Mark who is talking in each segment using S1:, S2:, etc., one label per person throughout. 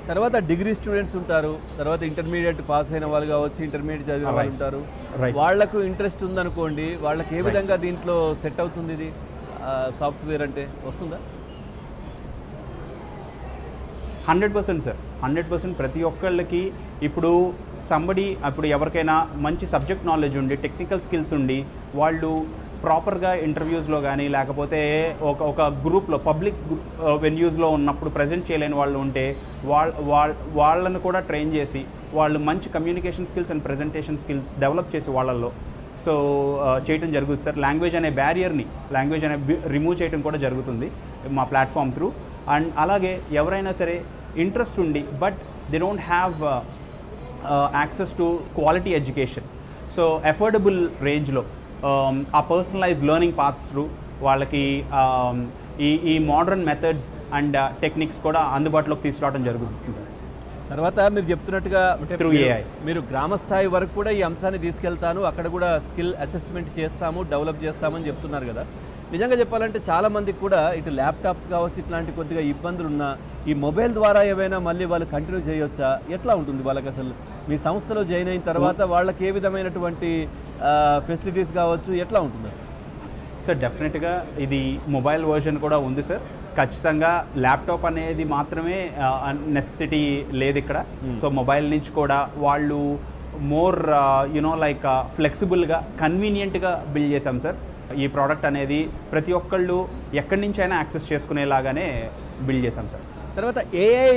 S1: తర్వాత degree students ఉంటారు, తర్వాత ఇంటర్మీడియట్ పాస్ అయిన వాళ్ళు కావచ్చు, ఇంటర్మీడియట్ చదివిన వాళ్ళు ఉంటారు. వాళ్లకు ఇంట్రెస్ట్ ఉందనుకోండి, వాళ్ళకి ఏ విధంగా దీంట్లో సెట్ అవుతుంది ఇది సాఫ్ట్వేర్ అంటే వస్తుందా?
S2: 100% సార్, 100% ప్రతి ఒక్కళ్ళకి ఇప్పుడు ఇప్పుడు ఎవరికైనా మంచి సబ్జెక్ట్ నాలెడ్జ్ ఉండి, టెక్నికల్ స్కిల్స్ ఉండి, వాళ్ళు ప్రాపర్గా ఇంటర్వ్యూస్లో కానీ లేకపోతే ఒక గ్రూప్లో పబ్లిక్ వెన్యూస్లో ఉన్నప్పుడు ప్రజెంట్ చేయలేని వాళ్ళు ఉంటే వాళ్ళను కూడా ట్రైన్ చేసి వాళ్ళు మంచి communication skills and presentation skills develop చేసి వాళ్ళల్లో చేయటం జరుగుతుంది సార్. లాంగ్వేజ్ అనే రిమూవ్ చేయడం కూడా జరుగుతుంది మా ప్లాట్ఫామ్ త్రూ. అండ్ అలాగే ఎవరైనా సరే ఇంట్రెస్ట్ ఉండి but they don't have access to quality education, so affordable రేంజ్లో ఆ పర్సనలైజ్ లెర్నింగ్ పాత్స్ త్రూ వాళ్ళకి ఈ మోడర్న్ మెథడ్స్ అండ్ టెక్నిక్స్ కూడా అందుబాటులోకి తీసుకురావడం జరుగుతుంది సార్.
S1: తర్వాత మీరు చెప్తున్నట్టుగా
S2: త్రూ ఏఐ
S1: మీరు గ్రామ స్థాయి వరకు కూడా ఈ అంశాన్ని తీసుకెళ్తాను, అక్కడ కూడా స్కిల్ అసెస్మెంట్ చేస్తాము, డెవలప్ చేస్తామని చెప్తున్నారు కదా. నిజంగా చెప్పాలంటే చాలామందికి కూడా ఇటు ల్యాప్టాప్స్ కావచ్చు, ఇట్లాంటి కొద్దిగా ఇబ్బందులు ఉన్నా ఈ మొబైల్ ద్వారా ఏవైనా మళ్ళీ వాళ్ళు కంటిన్యూ చేయొచ్చా? ఎట్లా ఉంటుంది వాళ్ళకి? అసలు మీ సంస్థలో జాయిన్ అయిన తర్వాత వాళ్ళకి ఏ విధమైనటువంటి ఫెసిలిటీస్ కావచ్చు, ఎట్లా ఉంటుంది
S2: సార్? డెఫినెట్గా ఇది మొబైల్ వర్షన్ కూడా ఉంది సార్. ఖచ్చితంగా ల్యాప్టాప్ అనేది మాత్రమే నెసెసిటీ లేదు ఇక్కడ. సో మొబైల్ నుంచి కూడా వాళ్ళు మోర్ లైక్ ఫ్లెక్సిబుల్గా కన్వీనియంట్గా బిల్డ్ చేశాం సార్. ఈ ప్రోడక్ట్ అనేది ప్రతి ఒక్కళ్ళు ఎక్కడి నుంచి అయినా యాక్సెస్ చేసుకునేలాగానే బిల్డ్ చేశాం సార్.
S1: తర్వాత ఏఐ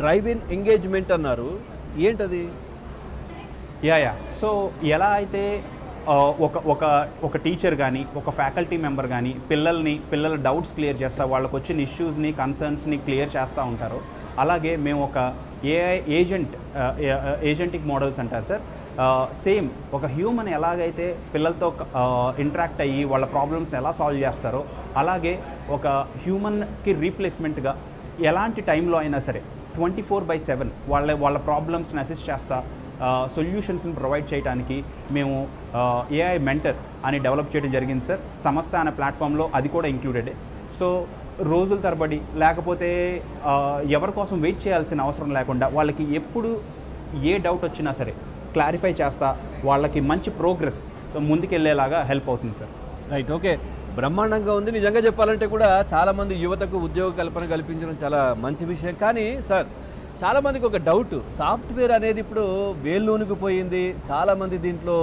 S1: డ్రైవ్ ఇన్ ఎంగేజ్మెంట్ అన్నారు, ఏంటది?
S2: యా సో ఎలా అయితే ఒక టీచర్ కానీ ఒక ఫ్యాకల్టీ మెంబర్ కానీ పిల్లల డౌట్స్ క్లియర్ చేస్తా, వాళ్ళకు వచ్చిన ఇష్యూస్ని కన్సర్న్స్ని క్లియర్ చేస్తూ ఉంటారో, అలాగే మేము ఒక ఏఐ ఏజెంటిక్ మోడల్స్ అంటారు సార్. సేమ్ ఒక హ్యూమన్ ఎలాగైతే పిల్లలతో ఇంటరాక్ట్ అయ్యి వాళ్ళ ప్రాబ్లమ్స్ ఎలా సాల్వ్ చేస్తారో, అలాగే ఒక హ్యూమన్కి రీప్లేస్మెంట్గా ఎలాంటి టైంలో అయినా సరే 24/7 వాళ్ళ ప్రాబ్లమ్స్ని అసిస్ట్ చేస్తా సొల్యూషన్స్ని ప్రొవైడ్ చేయడానికి మేము ఏఐ మెంటర్ అని డెవలప్ చేయడం జరిగింది సార్. సంస్థ అనే ప్లాట్ఫామ్లో అది కూడా ఇంక్లూడెడ్. సో రోజుల తరబడి లేకపోతే ఎవరి కోసం వెయిట్ చేయాల్సిన అవసరం లేకుండా వాళ్ళకి ఎప్పుడు ఏ డౌట్ వచ్చినా సరే క్లారిఫై చేస్తా వాళ్ళకి మంచి ప్రోగ్రెస్ ముందుకెళ్ళేలాగా హెల్ప్ అవుతుంది సార్.
S1: రైట్, ఓకే, బ్రహ్మాండంగా ఉంది. నిజంగా చెప్పాలంటే కూడా చాలామంది యువతకు ఉద్యోగ కల్పన కల్పించడం చాలా మంచి విషయం. కానీ సార్, చాలామందికి ఒక డౌట్, సాఫ్ట్వేర్ అనేది ఇప్పుడు వేళ్ళూనికి పోయింది, చాలామంది దీంట్లో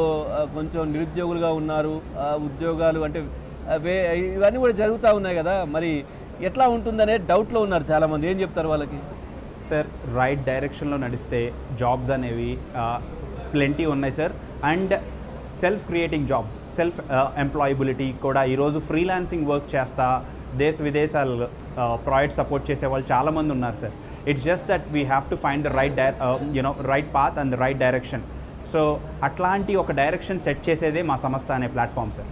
S1: కొంచెం నిరుద్యోగులుగా ఉన్నారు, ఉద్యోగాలు అంటే ఇవన్నీ కూడా జరుగుతూ ఉన్నాయి కదా, మరి ఎట్లా ఉంటుందనే డౌట్లో ఉన్నారు చాలామంది. ఏం చెప్తారు వాళ్ళకి?
S2: సార్, రైట్ డైరెక్షన్లో నడిస్తే జాబ్స్ అనేవి ప్లెంటీ ఉన్నాయి sir. And self creating jobs, self employability కూడా ఈరోజు ఫ్రీలాన్సింగ్ వర్క్ చేస్తా దేశ విదేశాలు ప్రాజెక్ట్ సపోర్ట్ చేసే వాళ్ళు చాలామంది ఉన్నారు sir. It's just that we have to find the right path and the right direction. So అట్లాంటి ఒక డైరెక్షన్ సెట్ చేసేదే మా సంస్థ అనే ప్లాట్ఫామ్ సార్.